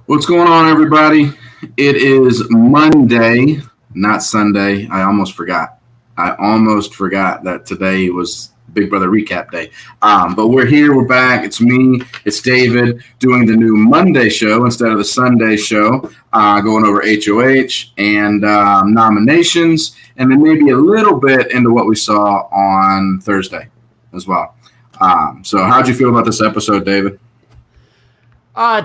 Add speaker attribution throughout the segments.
Speaker 1: What's going on, everybody? It is Monday, not Sunday. I almost forgot that today was Big Brother Recap Day. But we're here. We're back. It's me. It's David doing the new Monday show instead of the Sunday show, going over HOH and nominations, and then maybe a little bit into what we saw on Thursday as well. So how'd you feel about this episode, David?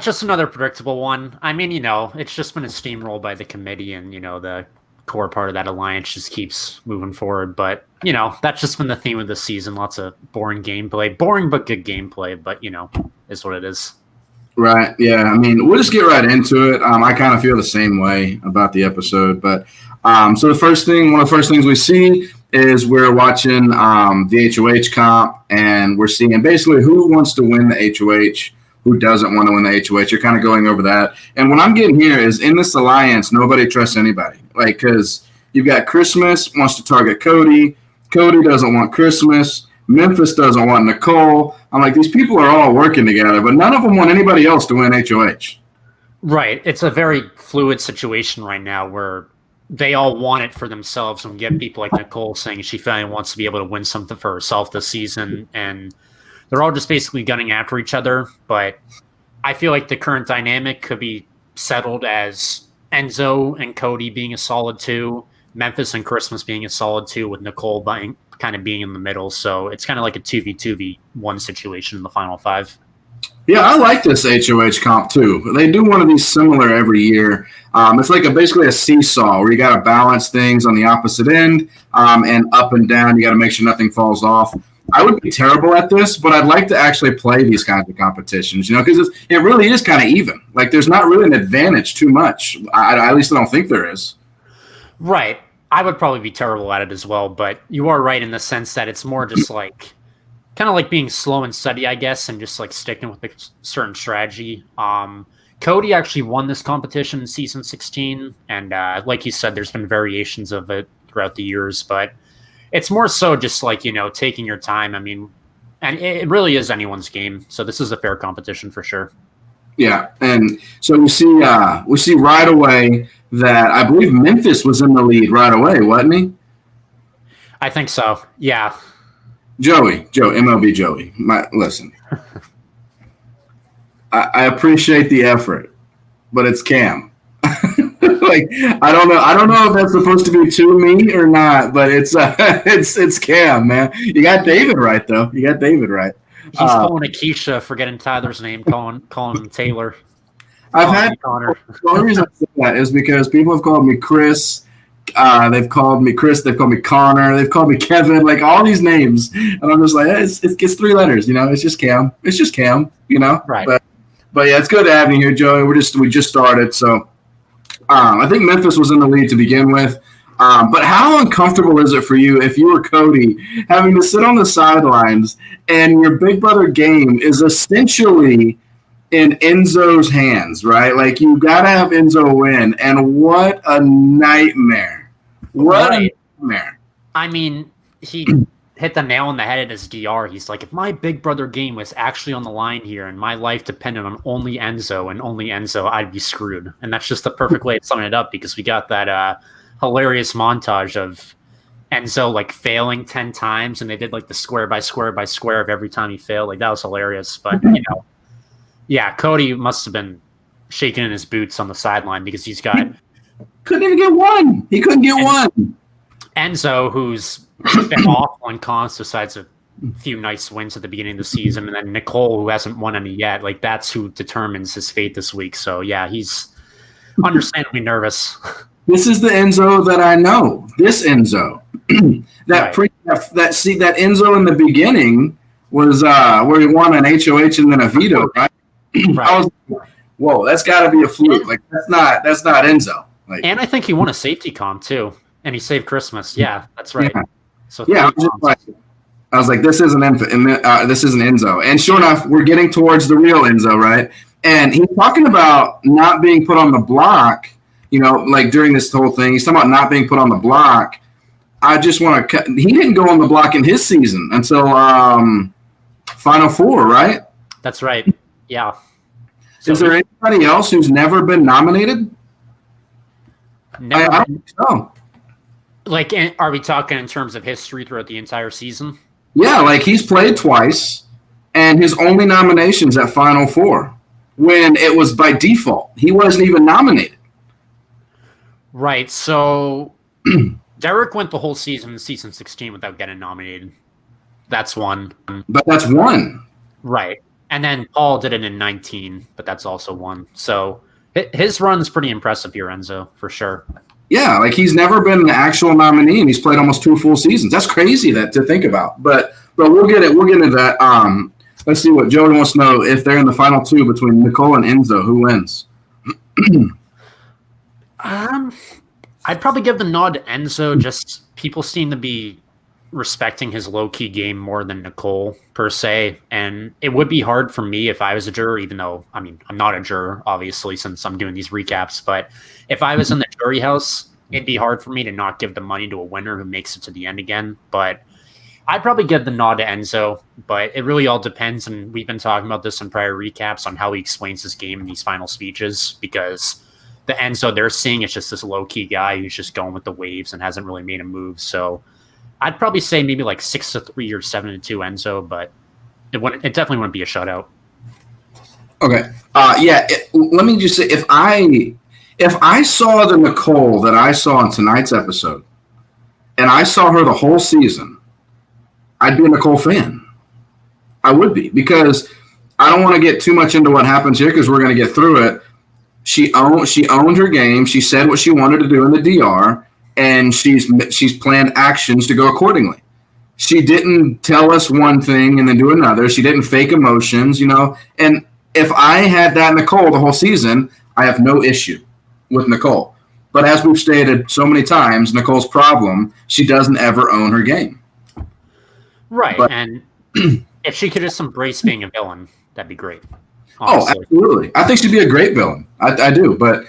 Speaker 2: Just another predictable one. I mean, it's just been a steamroll by the committee, and, the core part of that alliance just keeps moving forward. But, that's just been the theme of the season. Lots of boring gameplay. Boring but good gameplay, but, is what it is.
Speaker 1: Right, yeah. I mean, we'll just get right into it. I kind of feel the same way about the episode. But so one of the first things we see is we're watching the HOH comp, and we're seeing basically who wants to win the HOH, who doesn't want to win the HOH. You're kind of going over that. And what I'm getting here is in this alliance, nobody trusts anybody. Like, because you've got Christmas wants to target Cody. Cody doesn't want Christmas. Memphis doesn't want Nicole. I'm like, these people are all working together, but none of them want anybody else to win HOH.
Speaker 2: Right. It's a very fluid situation right now where they all want it for themselves, and get people like Nicole saying she finally wants to be able to win something for herself this season, and they're all just basically gunning after each other. But I feel like the current dynamic could be settled as Enzo and Cody being a solid 2, Memphis and Christmas being a solid 2, with Nicole kind of being in the middle. So it's kind of like a 2v1 situation in the final 5.
Speaker 1: Yeah, I like this HOH comp too. They do one of these similar every year. It's like basically a seesaw where you got to balance things on the opposite end, and up and down. You got to make sure nothing falls off. I would be terrible at this, but I'd like to actually play these kinds of competitions, because it really is kind of even. Like, there's not really an advantage too much. At least I don't think there is.
Speaker 2: Right. I would probably be terrible at it as well, but you are right in the sense that it's more just like kind of like being slow and steady, I guess, and just like sticking with a certain strategy. Cody actually won this competition in season 16, and like you said, there's been variations of it throughout the years, but it's more so just like, taking your time. I mean, and it really is anyone's game. So this is a fair competition for sure.
Speaker 1: Yeah. And so we see right away that I believe Memphis was in the lead right away, wasn't he?
Speaker 2: I think so. Yeah.
Speaker 1: MLB Joey. Listen, I appreciate the effort, but it's Cam. Like, I don't know if that's supposed to be to me or not, but it's Cam, man. You got David right though. You got David right.
Speaker 2: He's calling Akeisha, forgetting Tyler's name, calling him Taylor.
Speaker 1: I've had Connor. The only reason I say that is because people have called me Chris. They've called me Chris. They've called me Connor. They've called me Kevin. Like, all these names, and I'm just like, it's 3 letters. It's just Cam. It's just Cam.
Speaker 2: Right.
Speaker 1: But yeah, it's good to have you here, Joey. We just started, so. I think Memphis was in the lead to begin with. But how uncomfortable is it for you if you were Cody having to sit on the sidelines and your Big Brother game is essentially in Enzo's hands, right? Like, you got to have Enzo win. And what a nightmare. What a nightmare.
Speaker 2: I mean, he hit the nail on the head at his DR. He's like, if my Big Brother game was actually on the line here and my life depended on only Enzo and only Enzo, I'd be screwed. And that's just the perfect way to sum it up, because we got that hilarious montage of Enzo like failing 10 times, and they did like the square by square by square of every time he failed. Like, that was hilarious. But, yeah, Cody must have been shaking in his boots on the sideline, because he's got...
Speaker 1: Couldn't even get one. He couldn't get one.
Speaker 2: Enzo, who's been awful in comps besides a few nice wins at the beginning of the season, and then Nicole, who hasn't won any yet. Like, that's who determines his fate this week. So yeah, he's understandably nervous.
Speaker 1: This is the Enzo that I know. This Enzo, that Enzo in the beginning was where he won an HOH and then a veto, right?
Speaker 2: Right.
Speaker 1: I was like, whoa, that's got to be a fluke. Like, that's not Enzo. Like,
Speaker 2: and I think he won a safety comp too, and he saved Christmas. Yeah, that's right.
Speaker 1: Yeah.
Speaker 2: So
Speaker 1: yeah, I was like, this isn't Enzo. And sure enough, we're getting towards the real Enzo, right? And he's talking about not being put on the block, like during this whole thing. He's talking about not being put on the block. I just want to – he didn't go on the block in his season until Final Four, right?
Speaker 2: That's right. Yeah. So
Speaker 1: is there anybody else who's never been nominated? I don't think so.
Speaker 2: Like, are we talking in terms of history throughout the entire season?
Speaker 1: Yeah, like he's played twice, and his only nominations at Final Four when it was by default. He wasn't even nominated.
Speaker 2: Right. So Derek went the whole season in season 16 without getting nominated. That's one.
Speaker 1: But that's one.
Speaker 2: Right. And then Paul did it in 19, but that's also one. So his run's pretty impressive here, Enzo, for sure.
Speaker 1: Yeah, like he's never been an actual nominee, and he's played almost 2 full seasons. That's crazy to think about. But we'll get it. We'll get into that. Let's see what Joey wants to know. If they're in the final 2 between Nicole and Enzo, who wins?
Speaker 2: I'd probably give the nod to Enzo. Just people seem to be respecting his low-key game more than Nicole, per se. And it would be hard for me if I was a juror, even though, I mean, I'm not a juror, obviously, since I'm doing these recaps. But if I was in the jury house, it'd be hard for me to not give the money to a winner who makes it to the end again. But I'd probably give the nod to Enzo. But it really all depends, and we've been talking about this in prior recaps, on how he explains his game in these final speeches, because the Enzo they're seeing is just this low-key guy who's just going with the waves and hasn't really made a move. So I'd probably say maybe like 6-3 or 7-2 Enzo, but it definitely wouldn't be a shutout.
Speaker 1: Okay. Let me just say, if I saw the Nicole that I saw in tonight's episode, and I saw her the whole season, I'd be a Nicole fan. I would be, because I don't want to get too much into what happens here, because we're going to get through it. She owned her game. She said what she wanted to do in the DR, and she's planned actions to go accordingly. She didn't tell us one thing and then do another. She didn't fake emotions, And if I had that Nicole the whole season, I have no issue with Nicole. But as we've stated so many times, Nicole's problem, she doesn't ever own her game.
Speaker 2: Right, and if she could just embrace being a villain, that'd be great. Honestly.
Speaker 1: Oh, absolutely. I think she'd be a great villain. I do. But,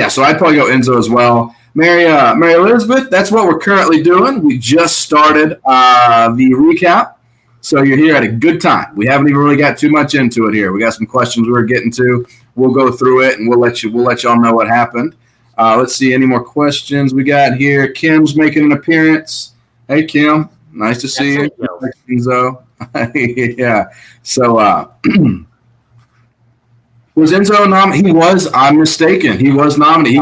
Speaker 1: so I'd probably go Enzo as well. Mary Elizabeth, that's what we're currently doing. We just started the recap, so you're here at a good time. We haven't even really got too much into it here. We got some questions we're getting to. We'll go through it, and we'll let y'all know what happened. Let's see, any more questions we got here. Kim's making an appearance. Hey, Kim. Nice to see you. Enzo. Yeah. So, was Enzo nominated? He was. I'm mistaken. He was nominated.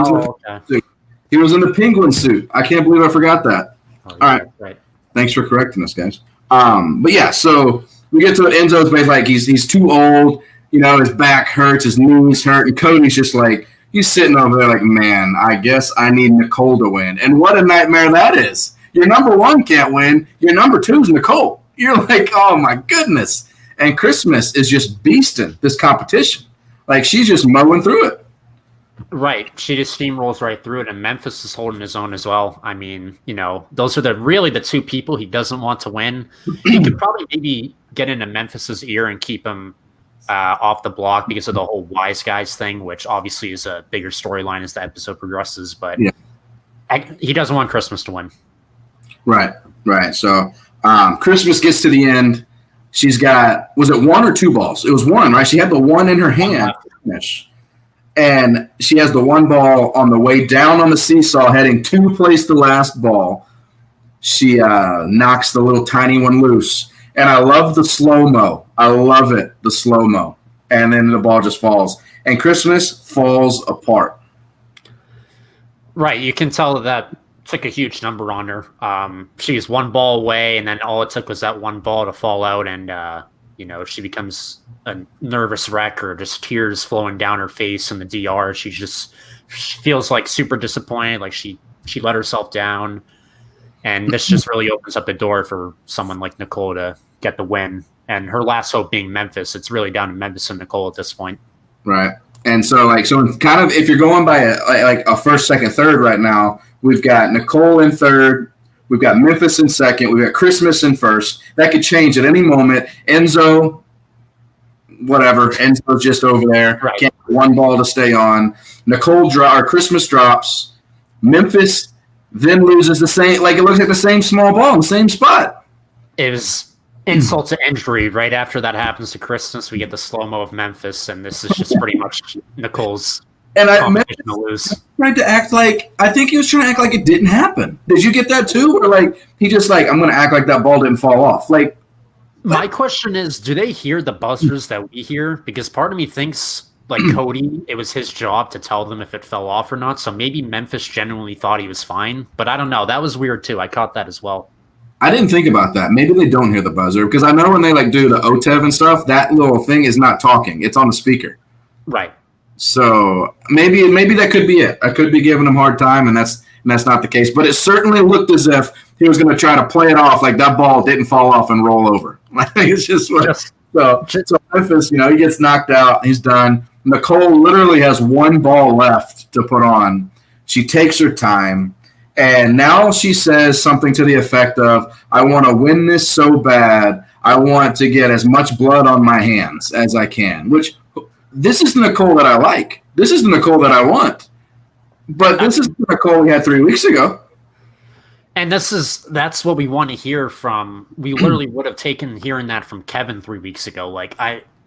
Speaker 1: He was in the penguin suit. I can't believe I forgot that.
Speaker 2: Oh,
Speaker 1: yeah, all right. Thanks for correcting us, guys. But yeah, so we get to it. Enzo's basically like he's too old. His back hurts, his knees hurt, and Cody's just like, he's sitting over there like, man, I guess I need Nicole to win. And what a nightmare that is. Your number 1 can't win. Your number 2 is Nicole. You're like, oh my goodness. And Christmas is just beasting this competition. Like, she's just mowing through it.
Speaker 2: Right. She just steamrolls right through it, and Memphis is holding his own as well. I mean, those are really the 2 people he doesn't want to win. He could probably maybe get into Memphis's ear and keep him off the block because of the whole wise guys thing, which obviously is a bigger storyline as the episode progresses. But he doesn't want Christmas to win. Right.
Speaker 1: So Christmas gets to the end. She's got, was it 1 or 2 balls? It was 1, right? She had the 1 in her hand to finish. And she has the 1 ball on the way down on the seesaw, heading to place the last ball. She knocks the little tiny one loose. And I love the slow-mo. I love it, the slow-mo. And then the ball just falls. And Christmas falls apart.
Speaker 2: Right. You can tell that took a huge number on her. She was 1 ball away, and then all it took was that 1 ball to fall out, and she becomes a nervous wreck, or just tears flowing down her face in the DR. She feels like super disappointed, like she let herself down, and this just really opens up the door for someone like Nicole to get the win. And her last hope being Memphis, it's really down to Memphis and Nicole at this point.
Speaker 1: Right. And so kind of, if you're going by a first, second, third right now, we've got Nicole in third. We've got Memphis in second. We've got Christmas in first. That could change at any moment. Enzo, whatever. Enzo's just over there.
Speaker 2: Right.
Speaker 1: Can't get 1 ball to stay on. Christmas drops. Memphis then loses the same. It looks like the same small ball in the same spot.
Speaker 2: It was insult to injury. Right after that happens to Christmas, we get the slow-mo of Memphis, and this is just pretty much Nicole's competition to lose.
Speaker 1: Tried to act like, I think he was trying to act like it didn't happen. Did you get that too? Or like, he just like, I'm going to act like that ball didn't fall off. Like,
Speaker 2: my question is, do they hear the buzzers that we hear? Because part of me thinks, like Cody, it was his job to tell them if it fell off or not. So maybe Memphis genuinely thought he was fine. But I don't know. That was weird too. I caught that as well.
Speaker 1: I didn't think about that. Maybe they don't hear the buzzer. Because I know when they like do the OTEV and stuff, that little thing is not talking. It's on the speaker.
Speaker 2: Right.
Speaker 1: So maybe that could be it. I could be giving him a hard time, and that's not the case. But it certainly looked as if he was going to try to play it off like that ball didn't fall off and roll over. It's just what. So Memphis, he gets knocked out. He's done. Nicole literally has one ball left to put on. She takes her time, and now she says something to the effect of, I want to win this so bad. I want to get as much blood on my hands as I can, which this is the Nicole that I like. This is the Nicole that I want. But this is the Nicole we had 3 weeks ago.
Speaker 2: And that's what we want to hear from. We literally would have taken hearing that from Kevin 3 weeks ago. Like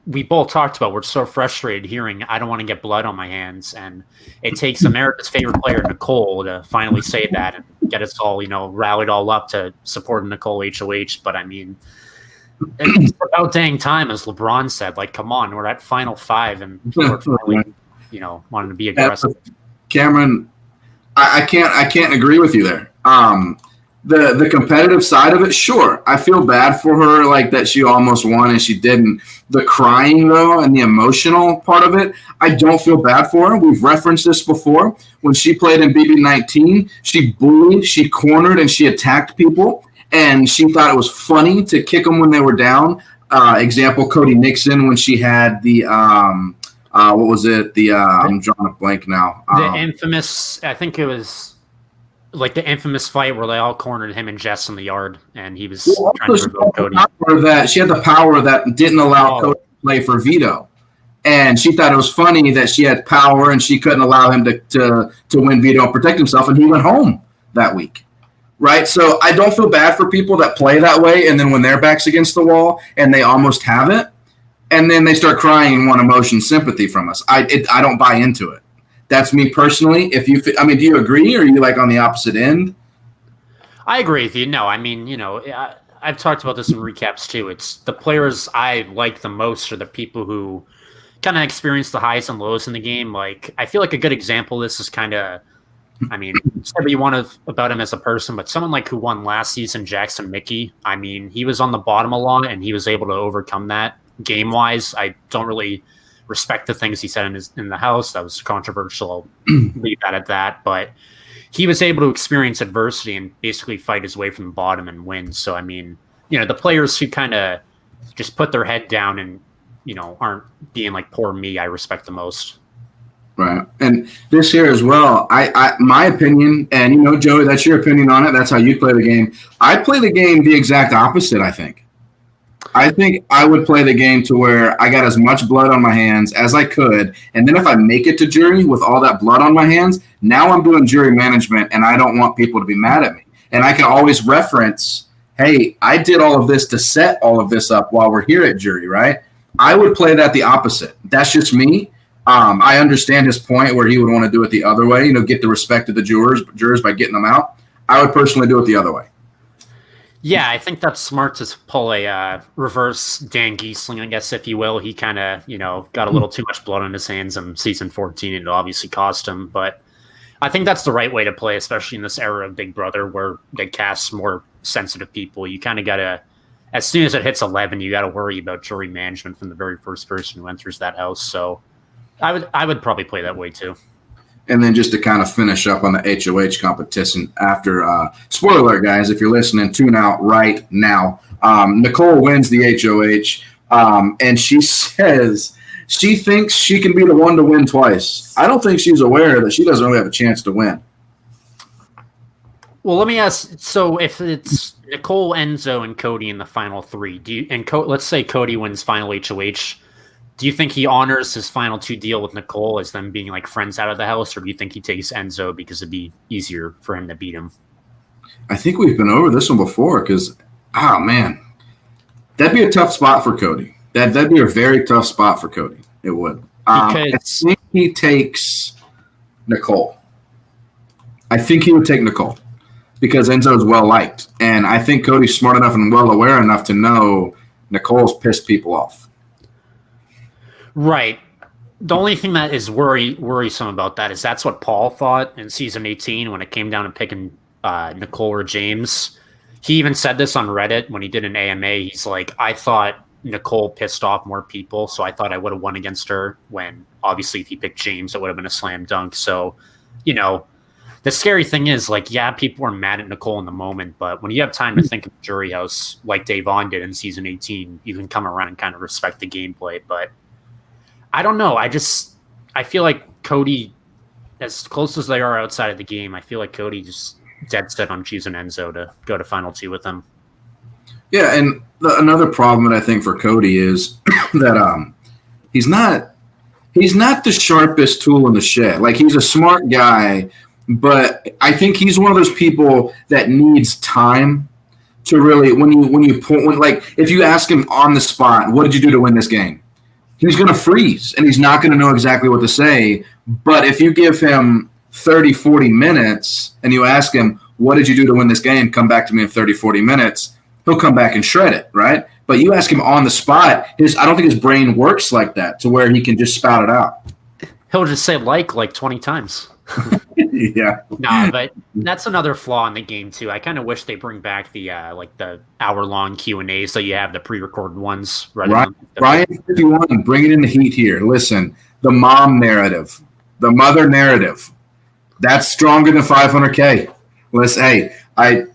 Speaker 2: we both talked about, we're so frustrated hearing, I don't want to get blood on my hands. And it takes America's favorite player, Nicole, to finally say that and get us all, rallied all up to support Nicole HOH. But I mean, it's about dang time, as LeBron said. Like, come on, we're at Final Five, and people are finally, wanting to be aggressive.
Speaker 1: Cameron, I can't agree with you there. The competitive side of it, sure. I feel bad for her, like that she almost won and she didn't. The crying, though, and the emotional part of it, I don't feel bad for her. We've referenced this before. When she played in BB19, she bullied, she cornered, and she attacked people. And she thought it was funny to kick them when they were down. Example, Cody Nixon, when she had the what was it? I'm drawing a blank now.
Speaker 2: The infamous, I think it was like the infamous fight where they all cornered him and Jess in the yard, and he was trying to provoke Cody.
Speaker 1: She had the power that didn't allow Cody to play for veto. And she thought it was funny that she had power and she couldn't allow him to win veto and protect himself, and he went home that week. Right? So I don't feel bad for people that play that way, and then when their back's against the wall and they almost have it, and then they start crying and want emotion sympathy from us. I don't buy into it. That's me personally. Do you agree, or are you like on the opposite end?
Speaker 2: I agree with you. No, I mean, I've talked about this in recaps too. It's the players I like the most are the people who kind of experience the highs and lows in the game. Like, I feel like a good example of this is kind of, say what you want about him as a person, but someone like who won last season, Jackson Mickey. I mean, he was on the bottom a lot, and he was able to overcome that game-wise. I don't really respect the things he said in the house. That was controversial. I'll leave that at that. But he was able to experience adversity and basically fight his way from the bottom and win. So, I mean, the players who kind of just put their head down and, aren't being like poor me, I respect the most.
Speaker 1: Right. And this here as well, I my opinion, and Joey, that's your opinion on it. That's how you play the game. I play the game the exact opposite, I think. I think I would play the game to where I got as much blood on my hands as I could. And then if I make it to jury with all that blood on my hands, now I'm doing jury management and I don't want people to be mad at me. And I can always reference, hey, I did all of this to set all of this up while we're here at jury, right? I would play that the opposite. That's just me. I understand his point where he would want to do it the other way, get the respect of the jurors by getting them out. I would personally do it the other way.
Speaker 2: Yeah, I think that's smart to pull a reverse Dan Giesling, I guess, if you will. He kind of, got a little too much blood on his hands in season 14, and it obviously cost him. But I think that's the right way to play, especially in this era of Big Brother where they cast more sensitive people. You kind of got to, as soon as it hits 11, you got to worry about jury management from the very first person who enters that house. So I would probably play that way too.
Speaker 1: And then just to kind of finish up on the HOH competition after, spoiler alert, guys, if you're listening, tune out right now. Nicole wins the HOH, and she says she thinks she can be the one to win twice. I don't think she's aware that she doesn't really have a chance to win.
Speaker 2: Well, let me ask. So if it's Nicole, Enzo, and Cody in the final three, let's say Cody wins final HOH, do you think he honors his final two deal with Nicole as them being like friends out of the house, or do you think he takes Enzo because it'd be easier for him to beat him?
Speaker 1: I think we've been over this one before because, man, That'd be a tough spot for Cody. That'd be a very tough spot for Cody. It would. I think he takes Nicole. I think he would take Nicole because Enzo is well liked, and I think Cody's smart enough and well aware enough to know Nicole's pissed people off.
Speaker 2: Right. The only thing that is worrisome about that is that's what Paul thought in season 18 when it came down to picking Nicole or James. He even said this on Reddit when he did an AMA. He's like, I thought Nicole pissed off more people, so I thought I would have won against her, when obviously if he picked James, it would have been a slam dunk. So, the scary thing is, like, yeah, people were mad at Nicole in the moment, but when you have time to think of the jury house, like Davon did in season 18, you can come around and kind of respect the gameplay. But I don't know. I feel like Cody, as close as they are outside of the game, I feel like Cody just dead set on choosing Enzo to go to final two with him.
Speaker 1: Yeah, and another problem that I think for Cody is that he's not the sharpest tool in the shed. Like, he's a smart guy, but I think he's one of those people that needs time to really if you ask him on the spot, what did you do to win this game? He's going to freeze, and he's not going to know exactly what to say. But if you give him 30, 40 minutes and you ask him, what did you do to win this game? Come back to me in 30, 40 minutes. He'll come back and shred it, right? But you ask him on the spot, I don't think his brain works like that to where he can just spout it out.
Speaker 2: He'll just say like 20 times.
Speaker 1: Yeah.
Speaker 2: Nah, but that's another flaw in the game too. I kind of wish they bring back the the hour-long Q&A so you have the pre-recorded ones.
Speaker 1: Ryan 51, bring it in the heat here. Listen, the mom narrative, the mother narrative, that's stronger than 500K. Listen,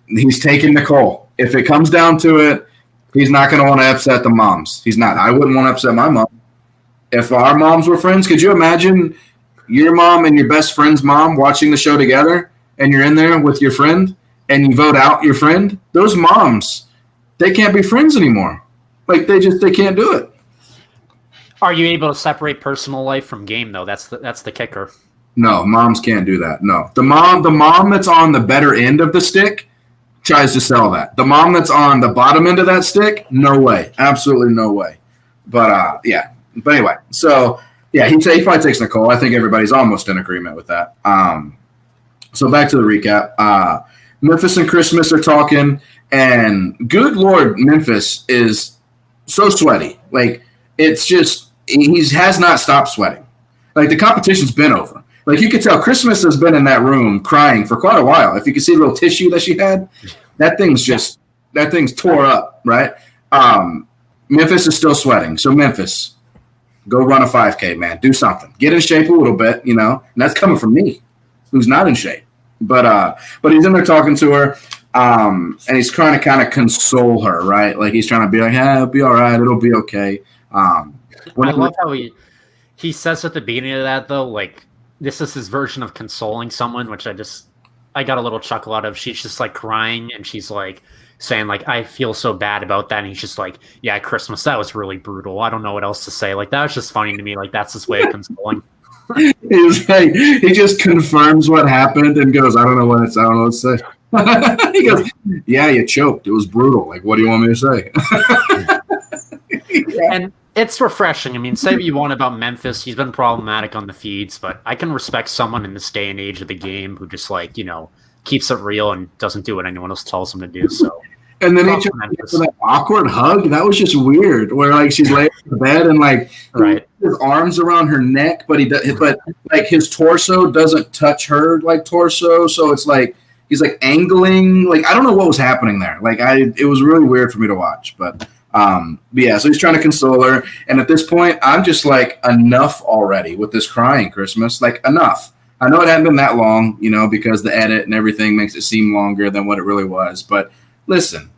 Speaker 1: he's taking Nicole. If it comes down to it, he's not going to want to upset the moms. He's not. I wouldn't want to upset my mom. If our moms were friends, could you imagine your mom and your best friend's mom watching the show together, and you're in there with your friend, and you vote out your friend? Those moms, they can't be friends anymore. Like, they can't do it.
Speaker 2: Are you able to separate personal life from game, though? That's the kicker.
Speaker 1: No, moms can't do that. No. The mom that's on the better end of the stick tries to sell that. The mom that's on the bottom end of that stick, no way. Absolutely no way. But, yeah. But anyway, so, yeah, he probably takes Nicole. I think everybody's almost in agreement with that. So back to the recap. Memphis and Christmas are talking, and good Lord, Memphis is so sweaty. Like, it's just he has not stopped sweating. Like, the competition's been over. Like, you could tell Christmas has been in that room crying for quite a while. If you could see the little tissue that she had, that thing's tore up, right? Memphis is still sweating. So, Memphis, go run a 5K, man. Do something. Get in shape a little bit, And that's coming from me, who's not in shape. But he's in there talking to her, and he's trying to kind of console her, right? Like, he's trying to be like, it'll be all right. It'll be okay.
Speaker 2: I love how he says at the beginning of that, though, like, this is his version of consoling someone, which I got a little chuckle out of. She's just like crying, and she's like saying like, I feel so bad about that. And he's just like, yeah, Christmas, that was really brutal. I don't know what else to say. Like, that was just funny to me. Like, that's his way of consoling.
Speaker 1: He's like, he just confirms what happened and goes, I don't know what to say. He goes, yeah, you choked. It was brutal. Like, what do you want me to say?
Speaker 2: Yeah. And it's refreshing. I mean, say what you want about Memphis. He's been problematic on the feeds, but I can respect someone in this day and age of the game who just, like, keeps it real and doesn't do what anyone else tells him to do. So,
Speaker 1: and then he just that awkward hug. That was just weird. Where, like, she's laying in bed and, like,
Speaker 2: right,
Speaker 1: his arms around her neck, but like his torso doesn't touch her like torso. So it's like he's like angling. Like, I don't know what was happening there. Like, it was really weird for me to watch, but. Yeah, so he's trying to console her, and at this point, I'm just like, enough already with this crying, Christmas. Like, enough. I know it hadn't been that long, because the edit and everything makes it seem longer than what it really was. But listen,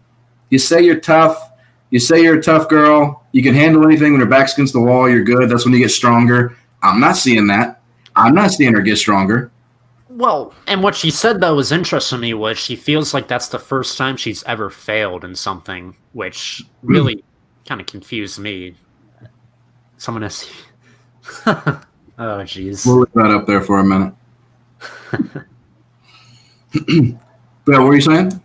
Speaker 1: you say you're tough. You say you're a tough girl. You can handle anything when your back's against the wall. You're good. That's when you get stronger. I'm not seeing that. I'm not seeing her get stronger.
Speaker 2: Well, and what she said, though, was interesting to me was she feels like that's the first time she's ever failed in something, which really kind of confused me. Someone has... Oh, jeez.
Speaker 1: We'll leave that up there for a minute. But what were you saying?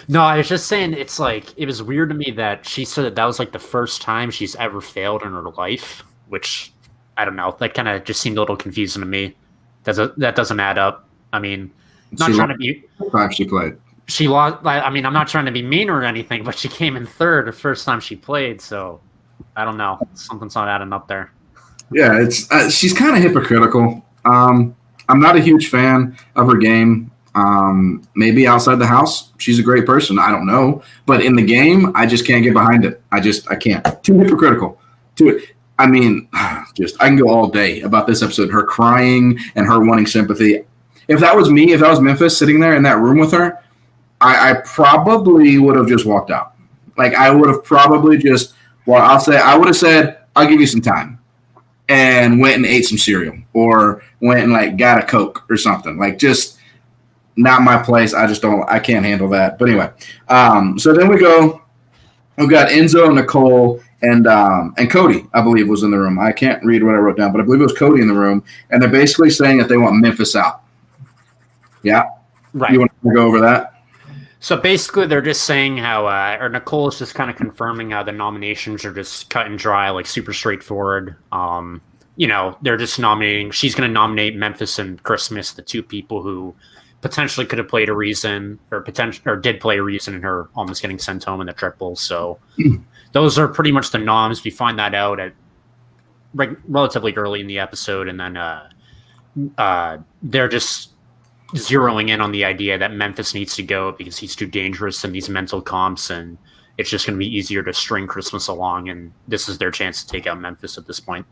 Speaker 2: No, I was just saying it's like it was weird to me that she said that was like the first time she's ever failed in her life, which I don't know. That kind of just seemed a little confusing to me. That doesn't add up. I mean, not trying to be.
Speaker 1: Time she played.
Speaker 2: She lost. I mean, I'm not trying to be mean or anything, but she came in third the first time she played. So I don't know. Something's not adding up there.
Speaker 1: Yeah, it's she's kind of hypocritical. I'm not a huge fan of her game. Maybe outside the house, she's a great person. I don't know, but in the game, I just can't get behind it. I can't. Too hypocritical. I mean, I can go all day about this episode. Her crying and her wanting sympathy. If that was me, if that was Memphis sitting there in that room with her, I probably would have just walked out. Like I would have probably just. Well, I would have said, "I'll give you some time," and went and ate some cereal or went and like got a Coke or something. Like just. Not my place. I can't handle that. But anyway, so then we've got Enzo, Nicole, and Cody, I believe, was in the room. I can't read what I wrote down, but I believe it was Cody in the room. And they're basically saying that they want Memphis out. Yeah?
Speaker 2: Right.
Speaker 1: You want to go over that?
Speaker 2: So basically they're just saying how, or Nicole is just kind of confirming how the nominations are just cut and dry, like super straightforward. They're just nominating, she's going to nominate Memphis and Christmas, the two people who potentially could have played a reason or did play a reason in her almost getting sent home in the triple. So those are pretty much the noms. We find that out at relatively early in the episode. And then they're just zeroing in on the idea that Memphis needs to go because he's too dangerous in these mental comps. And it's just going to be easier to string Christmas along. And this is their chance to take out Memphis at this point.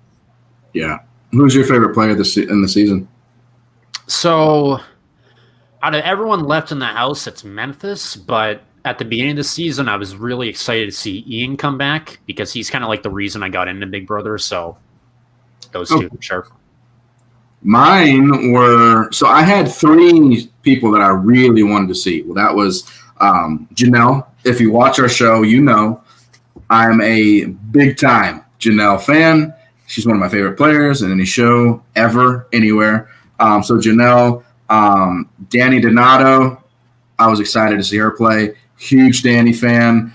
Speaker 1: Yeah. Who's your favorite player in the season?
Speaker 2: So out of everyone left in the house, it's Memphis, but at the beginning of the season, I was really excited to see Ian come back because he's kind of like the reason I got into Big Brother, so those two, sure.
Speaker 1: Mine were – so I had three people that I really wanted to see. Well, that was Janelle. If you watch our show, you know I'm a big-time Janelle fan. She's one of my favorite players in any show ever, anywhere. So Janelle – Danny Donato, I was excited to see her play. Huge Danny fan.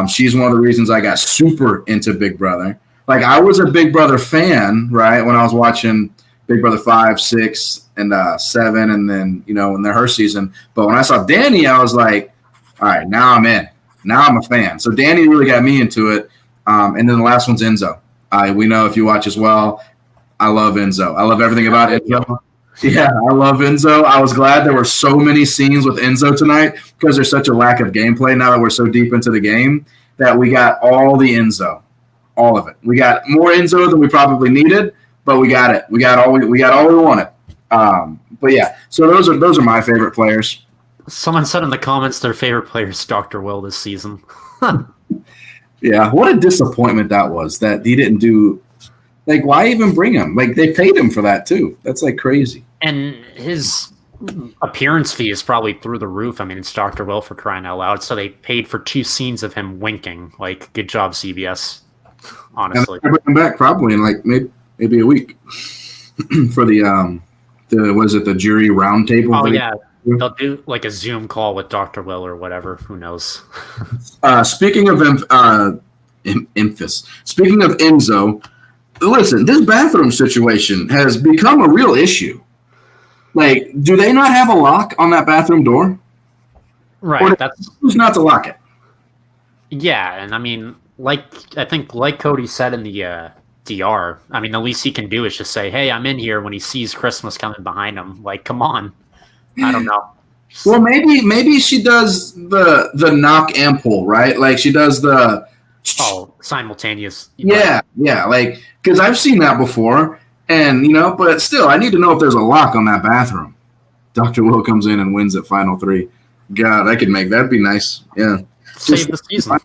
Speaker 1: She's one of the reasons I got super into Big Brother. Like I was a Big Brother fan, right, when I was watching Big Brother 5, 6, and 7, and then in her season. But when I saw Danny, I was like, all right, now I'm in. Now I'm a fan. So Danny really got me into it. And then the last one's Enzo. We know if you watch as well, I love Enzo. I love everything about Enzo. Yeah, I love Enzo. I was glad there were so many scenes with Enzo tonight because there's such a lack of gameplay now that we're so deep into the game that we got all the Enzo, all of it. We got more Enzo than we probably needed, but we got it. We got all we wanted. But yeah, so those are my favorite players.
Speaker 2: Someone said in the comments their favorite player is Dr. Will this season.
Speaker 1: Yeah, what a disappointment that was that he didn't do. Like, why even bring him? Like, they paid him for that, too. That's, like, crazy.
Speaker 2: And his appearance fee is probably through the roof. I mean, it's Dr. Will for crying out loud. So they paid for 2 scenes of him winking. Like, good job, CBS, honestly.
Speaker 1: And bring him back probably in, like, maybe a week for the jury roundtable?
Speaker 2: Oh, yeah. They'll do, like, a Zoom call with Dr. Will or whatever. Who knows?
Speaker 1: Speaking of Speaking of Enzo, listen, this bathroom situation has become a real issue. Like, do they not have a lock on that bathroom door?
Speaker 2: Right.
Speaker 1: Who's not to lock it?
Speaker 2: Yeah, and I mean, like Cody said in the DR, I mean, the least he can do is just say, hey, I'm in here when he sees Christmas coming behind him. Like, come on. I don't know.
Speaker 1: Well, maybe she does the knock and pull, right? Like, she does the...
Speaker 2: Oh, simultaneous.
Speaker 1: Yeah, like, because I've seen that before, and, but still, I need to know if there's a lock on that bathroom. Dr. Will comes in and wins at Final 3. God, that'd be nice. Yeah.
Speaker 2: Save the season.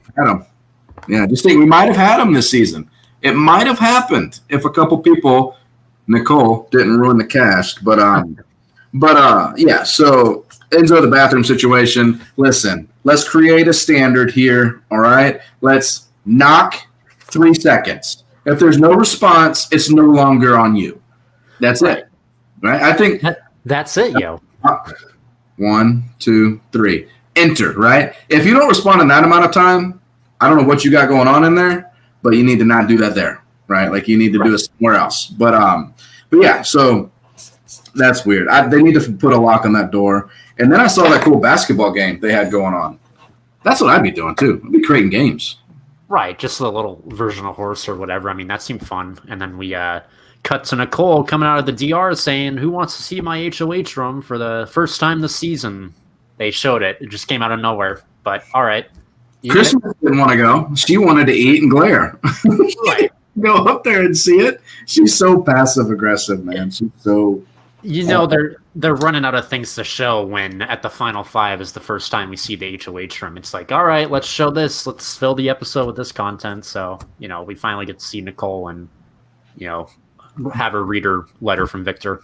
Speaker 1: Yeah, just think, we might have had him this season. It might have happened if a couple people, Nicole, didn't ruin the cast, but yeah, so Enzo, the bathroom situation, listen, let's create a standard here, all right? Let's knock 3 seconds. If there's no response, it's no longer on you. That's it. Right? I think
Speaker 2: that's it, yo.
Speaker 1: 1, 2, 3. enter, right? If you don't respond in that amount of time, I don't know what you got going on in there, but you need to not do that there, right? Like you need to do it somewhere else. But yeah, so that's weird. They need to put a lock on that door. And then I saw that cool basketball game they had going on. That's what I'd be doing too. I'd be creating games.
Speaker 2: Right, just a little version of horse or whatever. I mean, that seemed fun. And then we cut to Nicole coming out of the DR saying, "Who wants to see my HOH room for the first time this season?" They showed it. It just came out of nowhere. But all right.
Speaker 1: Christmas didn't want to go. She wanted to eat and glare. Right. Go up there and see it. She's so passive aggressive, man. She's so.
Speaker 2: They're running out of things to show when at the final 5 is the first time we see the HOH room. It's like, all right, let's show this. Let's fill the episode with this content. So, we finally get to see Nicole and, have her read her letter from Victor.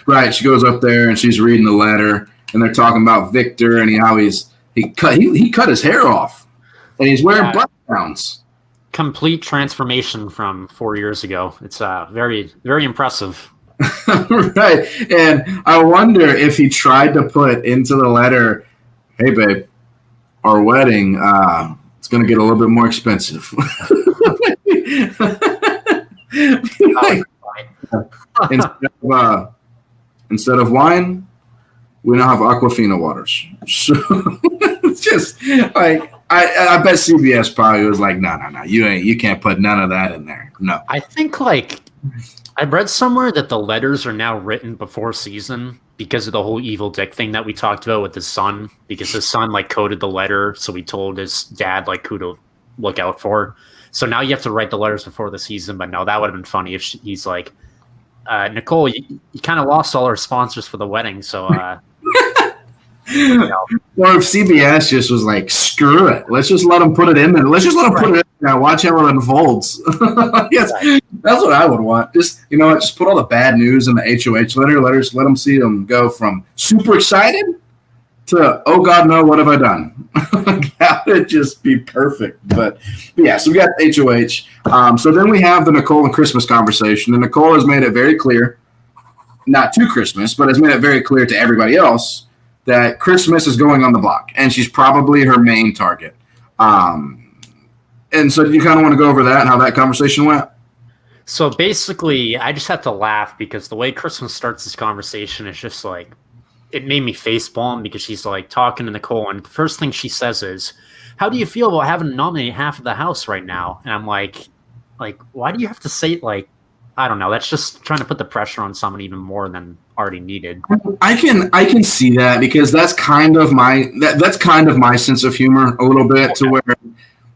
Speaker 1: Right. She goes up there and she's reading the letter and they're talking about Victor and how he cut his hair off and he's wearing button-downs.
Speaker 2: Complete transformation from 4 years ago. It's very, very impressive.
Speaker 1: Right. And I wonder if he tried to put into the letter, "Hey, babe, our wedding, it's going to get a little bit more expensive." Instead of wine, we now have Aquafina waters. So it's just like I bet CBS probably was like, no, you can't put none of that in there. No.
Speaker 2: I think I read somewhere that the letters are now written before season because of the whole evil dick thing that we talked about with his son, because his son coded the letter, so he told his dad who to look out for. So now you have to write the letters before the season. But no, that would have been funny if he's like, "Nicole, you kind of lost all our sponsors for the wedding, so."
Speaker 1: Or if CBS just was like, "Screw it, let's just let them put it in there. Let's just let them put it in there. Watch how it unfolds." Yes, that's what I would want. Just just put all the bad news in the HOH letters. Let them see them go from super excited to, "Oh God, no, what have I done?" That would just be perfect. But yeah, so we got HOH. So then we have the Nicole and Christmas conversation, and Nicole has made it very clear, not to Christmas, but has made it very clear to everybody else that Christmas is going on the block, and she's probably her main target. And so you kind of want to go over that and how that conversation went?
Speaker 2: So basically, I just have to laugh because the way Christmas starts this conversation is just it made me facepalm because she's talking to Nicole, and the first thing she says is, "How do you feel about having to nominate half of the house right now?" And I'm like, why do you have to say it I don't know. That's just trying to put the pressure on someone even more than already needed.
Speaker 1: I can see that because that's kind of my sense of humor a little bit, to where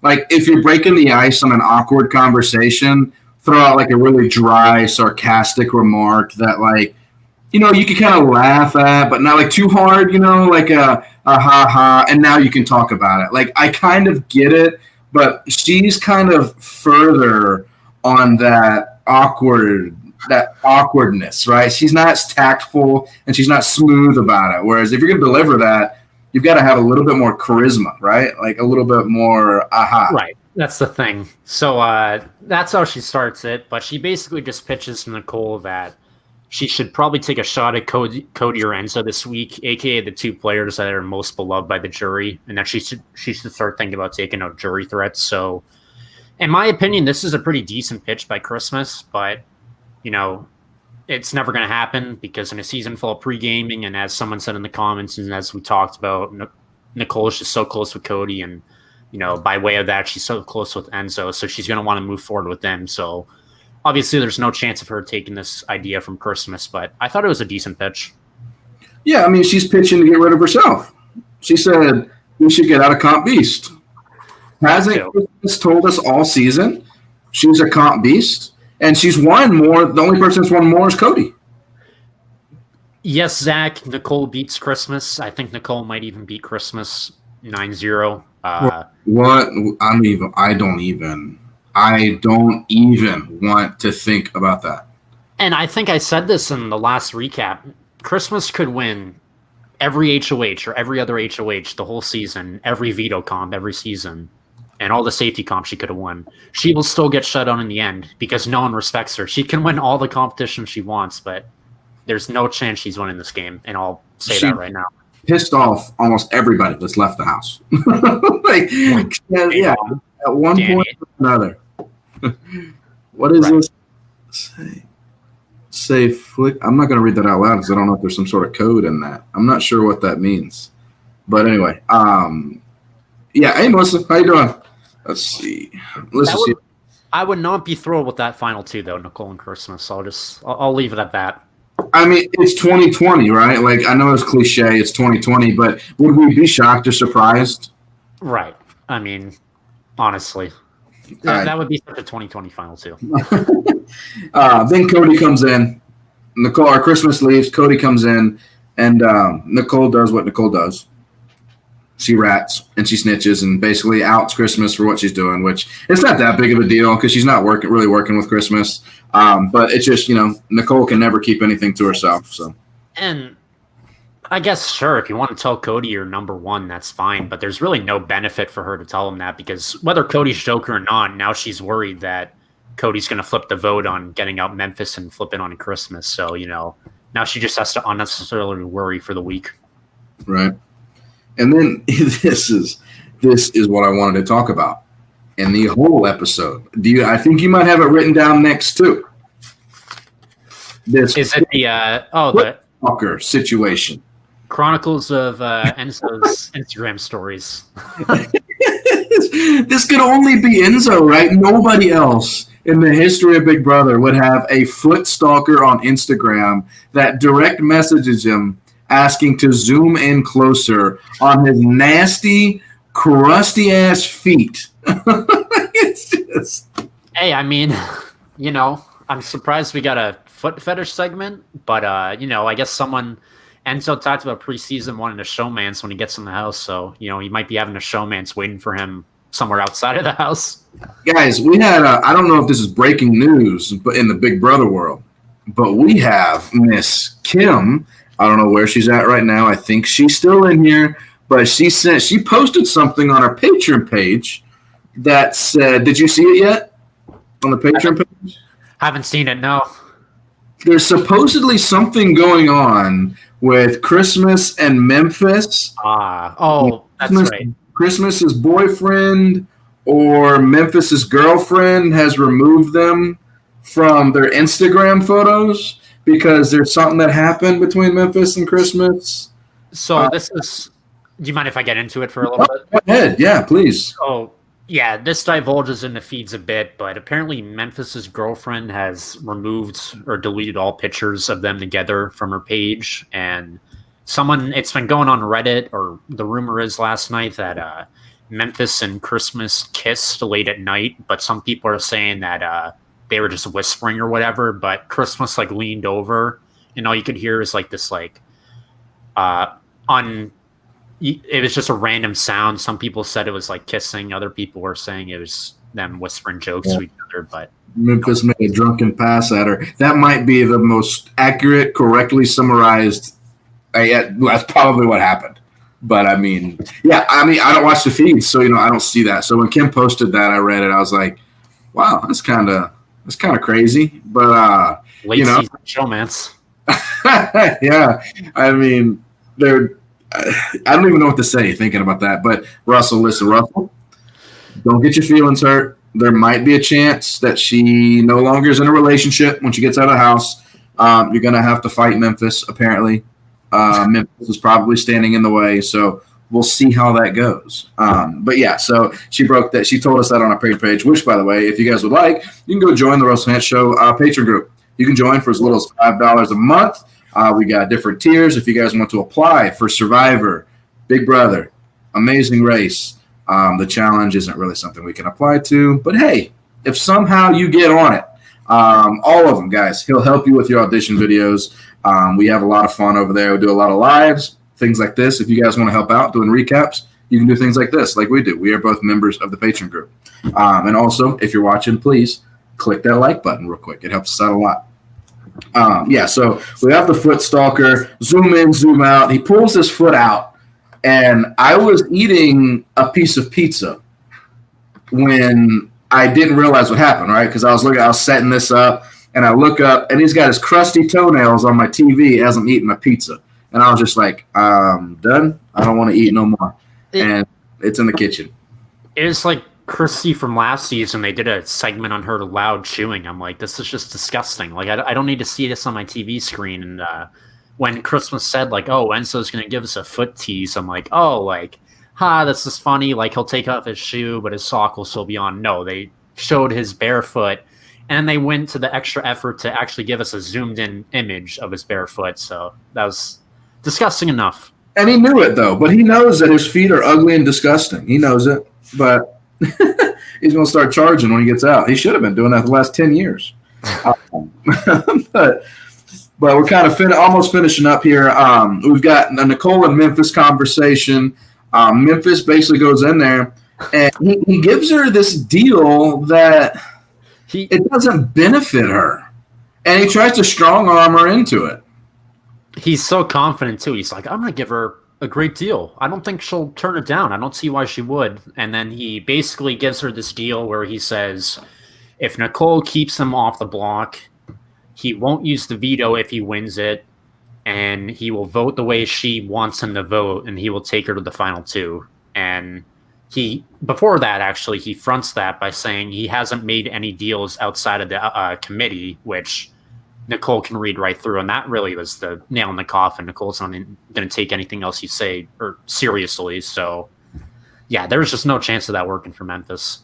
Speaker 1: if you're breaking the ice on an awkward conversation, throw out a really dry, sarcastic remark that you can kind of laugh at, but not too hard, a ha ha, and now you can talk about it. I kind of get it, but she's kind of further on that awkwardness, right? She's not tactful and she's not smooth about it. Whereas if you're going to deliver that, you've got to have a little bit more charisma, right? A little bit more aha.
Speaker 2: Right. That's the thing. So that's how she starts it. But she basically just pitches to Nicole that she should probably take a shot at Cody or Enzo this week, aka the two players that are most beloved by the jury, and that she should start thinking about taking out jury threats. So in my opinion, this is a pretty decent pitch by Christmas, but, it's never going to happen because in a season full of pre-gaming, and as someone said in the comments, and as we talked about, Nicole is just so close with Cody, and, by way of that, she's so close with Enzo, so she's going to want to move forward with them. So obviously there's no chance of her taking this idea from Christmas, but I thought it was a decent pitch.
Speaker 1: Yeah, I mean, she's pitching to get rid of herself. She said we should get out of Comp Beast. Hasn't Christmas told us all season she's a comp beast, and she's won more. The only person that's won more is Cody.
Speaker 2: Yes, Zach, Nicole beats Christmas. I think Nicole might even beat Christmas 9-0.
Speaker 1: What? I don't even want to think about that.
Speaker 2: And I think I said this in the last recap. Christmas could win every HOH or every other HOH the whole season, every veto comp every season, and all the safety comps she could have won. She will still get shut down in the end because no one respects her. She can win all the competition she wants, but there's no chance she's winning this game, and I'll say that right now.
Speaker 1: pissed off almost everybody that's left the house. At one point or another. What is this? Say flick. I'm not going to read that out loud because I don't know if there's some sort of code in that. I'm not sure what that means. But anyway, hey Melissa, how you doing? Let's see.
Speaker 2: I would not be thrilled with that final two though, Nicole and Christmas. I'll leave it at that.
Speaker 1: I mean, it's 2020, right? Like, I know it's cliche, it's 2020, but would we be shocked or surprised?
Speaker 2: Right. I mean, honestly, that would be such a 2020 final too.
Speaker 1: Then Cody comes in. Christmas leaves. Cody comes in, and Nicole does what Nicole does. She rats and she snitches and basically outs Christmas for what she's doing, which it's not that big of a deal because she's not really working with Christmas. But it's just, Nicole can never keep anything to herself. So,
Speaker 2: and I guess, sure, if you want to tell Cody you're number one, that's fine. But there's really no benefit for her to tell him that because whether Cody's joker or not, now she's worried that Cody's going to flip the vote on getting out Memphis and flip it on Christmas. So, now she just has to unnecessarily worry for the week.
Speaker 1: Right. And then this is what I wanted to talk about in the whole episode. I think you might have it written down next too. This
Speaker 2: is it the
Speaker 1: Walker situation.
Speaker 2: Chronicles of Enzo's Instagram stories.
Speaker 1: This could only be Enzo, right? Nobody else in the history of Big Brother would have a foot stalker on Instagram that direct messages him asking to zoom in closer on his nasty, crusty-ass feet. It's just...
Speaker 2: Hey, I mean, I'm surprised we got a foot fetish segment, but, I guess Enzo talked about preseason wanting a showmance when he gets in the house, so, he might be having a showmance waiting for him somewhere outside of the house.
Speaker 1: Guys, we had I don't know if this is breaking news, but in the Big Brother world, but we have Miss Kim. I don't know where she's at right now. I think she's still in here, but she posted something on her Patreon page that said, did you see it yet on the Patreon page?
Speaker 2: Haven't seen it, no.
Speaker 1: There's supposedly something going on with Christmas and Memphis.
Speaker 2: That's right.
Speaker 1: Christmas's boyfriend or Memphis's girlfriend has removed them from their Instagram photos because there's something that happened between Memphis and Christmas.
Speaker 2: So this is... Do you mind if I get into it for a little bit?
Speaker 1: Go ahead. Yeah, please.
Speaker 2: Oh, yeah, this divulges into feeds a bit, but apparently Memphis's girlfriend has removed or deleted all pictures of them together from her page. And it's been going on Reddit, or the rumor is last night that Memphis and Christmas kissed late at night, but some people are saying that they were just whispering or whatever, but Christmas leaned over and all you could hear is this it was just a random sound. Some people said it was kissing. Other people were saying it was them whispering jokes to each other. But
Speaker 1: Memphis made a drunken pass at her. That might be the most accurate, correctly summarized. That's probably what happened. But I don't watch the feed, so I don't see that. So when Kim posted that, I read it. I was like, wow, that's kind of crazy. But
Speaker 2: late season showmance.
Speaker 1: Yeah, I mean, I don't even know what to say thinking about that. But Russell, don't get your feelings hurt. There might be a chance that she no longer is in a relationship when she gets out of the house. You're going to have to fight Memphis, apparently. Memphis is probably standing in the way, so we'll see how that goes. But yeah, so she broke that. She told us that on our page, which, by the way, if you guys would like, you can go join the Russell Hant Show Patreon group. You can join for as little as $5 a month. We got different tiers if you guys want to apply for Survivor, Big Brother, Amazing Race. The challenge isn't really something we can apply to, but hey, if somehow you get on it, all of them, guys, he'll help you with your audition videos. We have a lot of fun over there. We do a lot of lives, things like this. If you guys want to help out doing recaps, you can do things like this, like we do. We are both members of the Patreon group. And also, if you're watching, please click that like button real quick. It helps us out a lot. So we have the foot stalker, zoom in, zoom out. He pulls his foot out, and I was eating a piece of pizza when I didn't realize what happened, right? Because I was setting this up, and I look up, and he's got his crusty toenails on my TV as I'm eating my pizza. And And I was just like, done. I don't want to eat no more. And it's in the kitchen.
Speaker 2: It was like Chrissy from last season. They did a segment on her loud chewing. I'm like, this is just disgusting. Like, I don't need to see this on my TV screen. And when Christmas said, like, oh, Enzo's going to give us a foot tease, I'm like, oh, like, this is funny. Like, he'll take off his shoe, but his sock will still be on. No, they showed his bare foot, and they went to the extra effort to actually give us a zoomed-in image of his bare foot. So that was disgusting enough.
Speaker 1: And he knew it, though. But he knows that his feet are ugly and disgusting. He knows it. But he's going to start charging when he gets out. He should have been doing that the last 10 years. But we're kind of almost finishing up here. We've got a Nicole and Memphis conversation. Memphis basically goes in there, and he gives her this deal that it doesn't benefit her. And he tries to strong-arm her into it.
Speaker 2: He's so confident, too. He's like, I'm going to give her a great deal. I don't think she'll turn it down. I don't see why she would. And then he basically gives her this deal where he says, if Nicole keeps him off the block, he won't use the veto if he wins it, and he will vote the way she wants him to vote, and he will take her to the final two. And before that, actually, he fronts that by saying he hasn't made any deals outside of the committee, which Nicole can read right through, and that really was the nail in the coffin. Nicole's not going to take anything else you say or seriously. So, yeah, there's just no chance of that working for Memphis.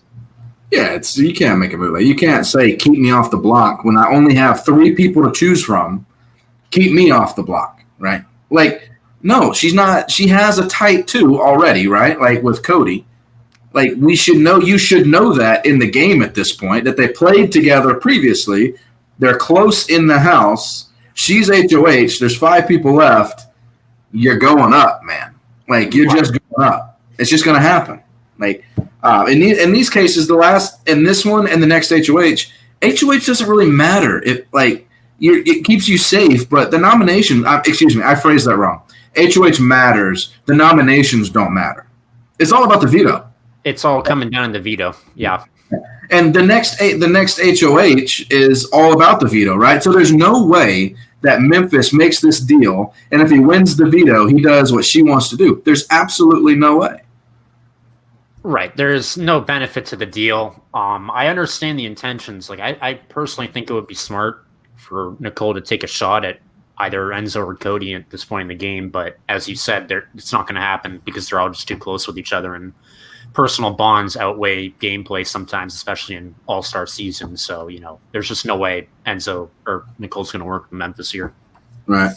Speaker 1: Yeah, you can't make a move. You can't say, keep me off the block when I only have 3 people to choose from. Keep me off the block, right? Like, no, she's not. She has a tight 2 already, right? Like with Cody. Like, you should know that in the game at this point, that they played together previously. They're close in the house. She's HOH. There's 5 people left. You're going up, man. Like, you're just going up. It's just going to happen. Like, in these cases, in this one and the next HOH doesn't really matter. It keeps you safe, but the nomination, I phrased that wrong. HOH matters. The nominations don't matter. It's all about the veto.
Speaker 2: It's all coming down to the veto. Yeah.
Speaker 1: And the next HOH is all about the veto, right? So there's no way that Memphis makes this deal, and if he wins the veto, he does what she wants to do. There's absolutely no way.
Speaker 2: Right. There's no benefit to the deal. I understand the intentions. Like, I personally think it would be smart for Nicole to take a shot at either Enzo or Cody at this point in the game. But as you said, it's not going to happen because they're all just too close with each other, and personal bonds outweigh gameplay sometimes, especially in all-star seasons. So, there's just no way Enzo or Nicole's going to work with Memphis here.
Speaker 1: Right.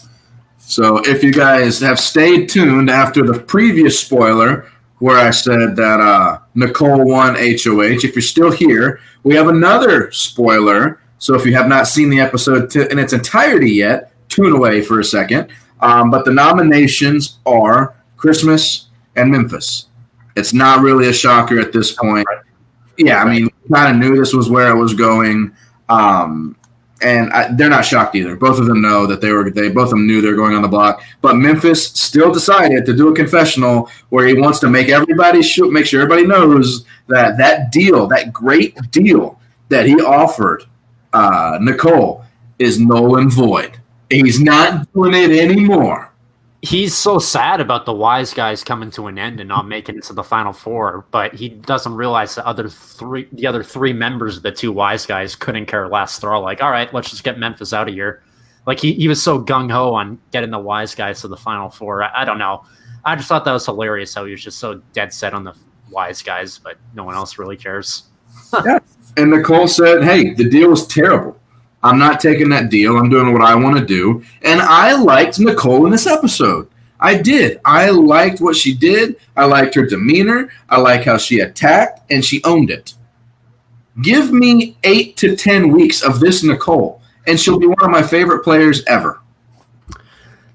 Speaker 1: So if you guys have stayed tuned after the previous spoiler where I said that Nicole won HOH, if you're still here, we have another spoiler. So if you have not seen the episode in its entirety yet, tune away for a second. But the nominations are Christmas and Memphis. It's not really a shocker at this point. Yeah, I mean, we kind of knew this was where it was going. And they're not shocked either. Both of them know that both of them knew they were going on the block. But Memphis still decided to do a confessional where he wants to make make sure everybody knows that deal, that great deal that he offered Nicole is null and void. He's not doing it anymore.
Speaker 2: He's so sad about the Wise Guys coming to an end and not making it to the Final Four, but he doesn't realize the other three members of the 2 Wise Guys couldn't care less. They're all like, all right, let's just get Memphis out of here. Like, he was so gung-ho on getting the Wise Guys to the Final Four. I don't know. I just thought that was hilarious how he was just so dead set on the Wise Guys, but no one else really cares.
Speaker 1: Yeah. And Nicole said, hey, the deal was terrible. I'm not taking that deal. I'm doing what I want to do. And I liked Nicole in this episode. I did. I liked what she did. I liked her demeanor. I like how she attacked, and she owned it. Give me 8 to 10 weeks of this Nicole, and she'll be one of my favorite players ever.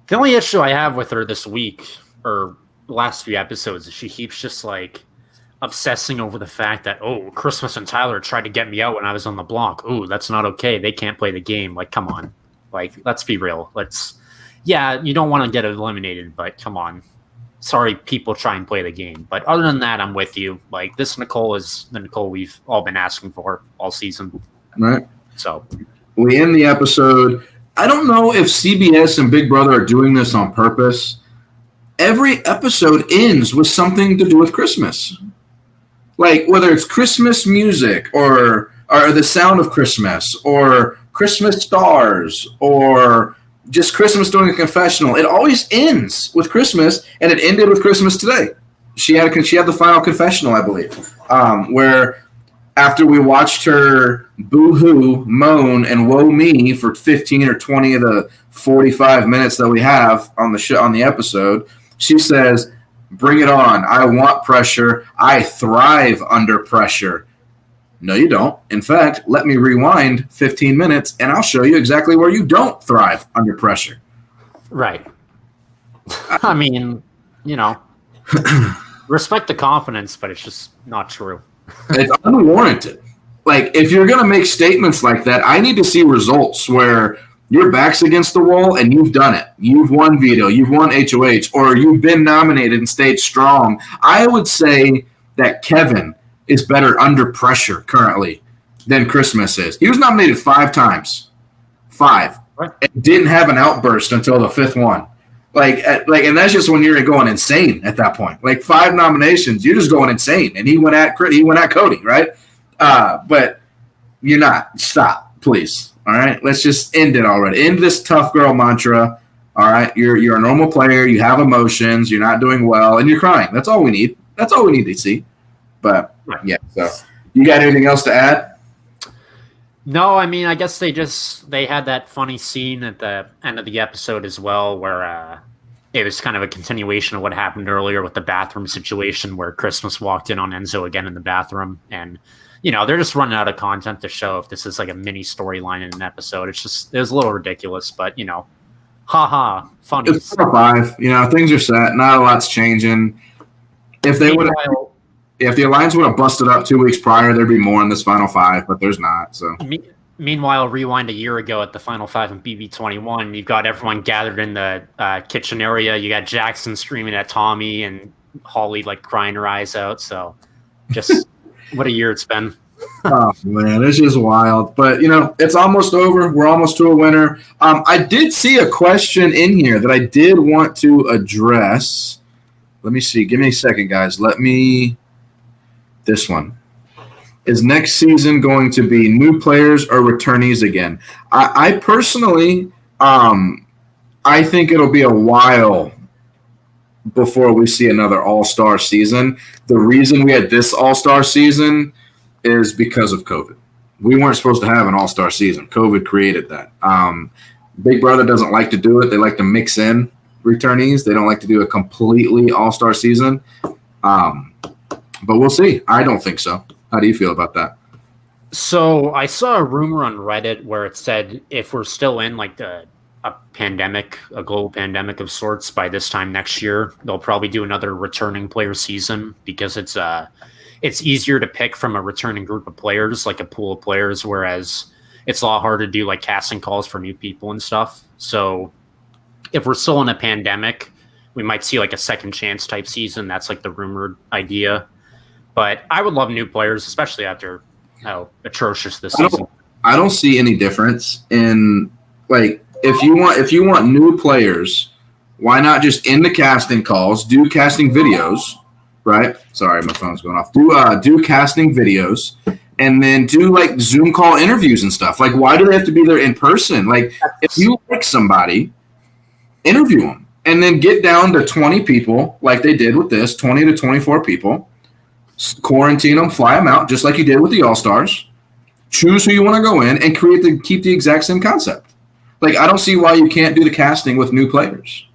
Speaker 2: The only issue I have with her this week, or the last few episodes, is she keeps just, like, obsessing over the fact that, oh, Christmas and Tyler tried to get me out when I was on the block. Ooh, that's not okay. They can't play the game. Like, come on. Like, let's be real. Yeah, you don't want to get eliminated, but come on. Sorry, people try and play the game. But other than that, I'm with you. Like, this Nicole is the Nicole we've all been asking for all season.
Speaker 1: Right.
Speaker 2: So
Speaker 1: we end the episode. I don't know if CBS and Big Brother are doing this on purpose. Every episode ends with something to do with Christmas. Like whether it's Christmas music or the sound of Christmas or Christmas stars or just Christmas doing a confessional. It always ends with Christmas, and it ended with Christmas today. She had the final confessional, I believe, where after we watched her boo-hoo, moan, and woe me for 15 or 20 of the 45 minutes that we have on the show, on the episode, she says, "Bring it on. I want pressure. I thrive under pressure." No, you don't. In fact, let me rewind 15 minutes, and I'll show you exactly where you don't thrive under pressure.
Speaker 2: Right. I mean, respect the confidence, but it's just not true.
Speaker 1: It's unwarranted. Like, if you're going to make statements like that, I need to see results where your back's against the wall and you've done it. You've won veto, you've won HOH, or you've been nominated and stayed strong. I would say that Kevin is better under pressure currently than Christmas is. He was nominated 5 times. 5.
Speaker 2: Right.
Speaker 1: And didn't have an outburst until the 5th one. And that's just when you're going insane at that point. Like 5 nominations, you're just going insane. And he went at Cody, right? But you're not. Stop, please. All right, let's just end it already. End this tough girl mantra. All right, you're a normal player. You have emotions. You're not doing well, and you're crying. That's all we need. That's all we need to see. But yeah, so you got anything else to add?
Speaker 2: No, I mean, I guess they had that funny scene at the end of the episode as well, where it was kind of a continuation of what happened earlier with the bathroom situation, where Christmas walked in on Enzo again in the bathroom, and they're just running out of content to show if this is like a mini storyline in an episode. It was a little ridiculous, but haha, funny.
Speaker 1: It's 4-5. Things are set. Not a lot's changing. If the Alliance would have busted up 2 weeks prior, there'd be more in this Final 5, but there's not. So.
Speaker 2: Meanwhile, rewind a year ago at the Final 5 in BB21, you've got everyone gathered in the kitchen area. You got Jackson screaming at Tommy and Holly like crying her eyes out. So just what a year it's been.
Speaker 1: Oh, man, it's just wild. But, it's almost over. We're almost to a winner. I did see a question in here that I did want to address. Let me see. Give me a second, guys. This one. Is next season going to be new players or returnees again? I personally, I think it'll be a while before we see another All-Star season. The reason we had this All-Star season is because of COVID. We weren't supposed to have an All-Star season. COVID created that. Big Brother doesn't like to do it. They like to mix in returnees. They don't like to do a completely All-Star season. But we'll see. I don't think so. How do you feel about that?
Speaker 2: So I saw a rumor on Reddit where it said if we're still in like a pandemic, a global pandemic of sorts, by this time next year, they'll probably do another returning player season because it's easier to pick from a returning group of players, like a pool of players, whereas it's a lot harder to do like casting calls for new people and stuff. So if we're still in a pandemic, we might see like a second chance type season. That's like the rumored idea. But I would love new players, especially after how atrocious this season.
Speaker 1: I don't see any difference in like if you want new players, why not just end the casting calls, do casting videos, right? Sorry, my phone's going off. Do casting videos, and then do like Zoom call interviews and stuff. Like, why do they have to be there in person? Like, if you like somebody, interview them, and then get down to 20 people, like they did with this, 20 to 24 people. Quarantine them, fly them out, just like you did with the All-Stars. Choose who you want to go in and keep the exact same concept. Like, I don't see why you can't do the casting with new players.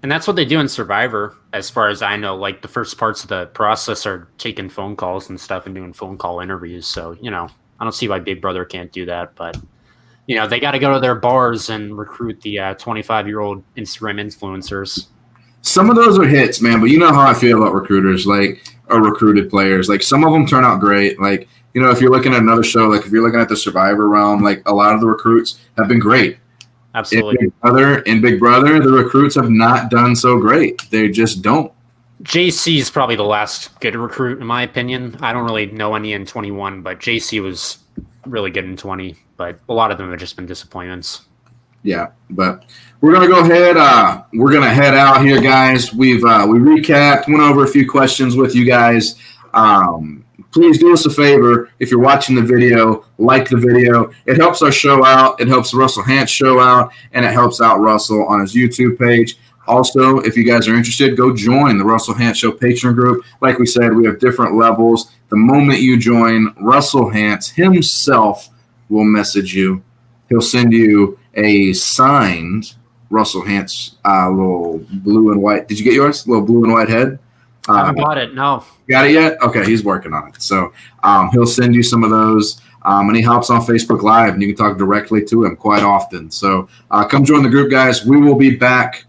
Speaker 2: And that's what they do in Survivor, as far as I know. Like, the first parts of the process are taking phone calls and stuff and doing phone call interviews. So, I don't see why Big Brother can't do that. But, they got to go to their bars and recruit the 25-year-old Instagram influencers.
Speaker 1: Some of those are hits, man, but you know how I feel about recruiters, or recruited players. Like, some of them turn out great. Like, if you're looking at another show, like if you're looking at the Survivor realm, like a lot of the recruits have been great.
Speaker 2: Absolutely.
Speaker 1: In Big Brother, the recruits have not done so great. They just don't.
Speaker 2: JC is probably the last good recruit, in my opinion. I don't really know any in 21, but JC was really good in 20. But a lot of them have just been disappointments.
Speaker 1: Yeah, but we're gonna go ahead. We're gonna head out here, guys. We recapped, went over a few questions with you guys. Please do us a favor if you're watching the video, like the video. It helps our show out. It helps Russell Hant's show out, and it helps out Russell on his YouTube page. Also, if you guys are interested, go join the Russell Hant Show Patreon group. Like we said, we have different levels. The moment you join, Russell Hant himself will message you. He'll send you a signed Russell Hant's little blue and white. Did you get yours? Little blue and white head?
Speaker 2: I haven't got it. No.
Speaker 1: Got it yet? Okay, he's working on it. So he'll send you some of those. And he hops on Facebook Live, and you can talk directly to him quite often. So come join the group, guys. We will be back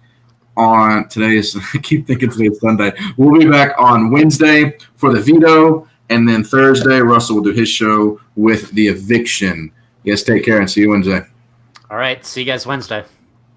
Speaker 1: on today's. I keep thinking today's Sunday. We'll be back on Wednesday for the veto, and then Thursday, Russell will do his show with the eviction. You guys take care and see you Wednesday.
Speaker 2: All right. See you guys Wednesday.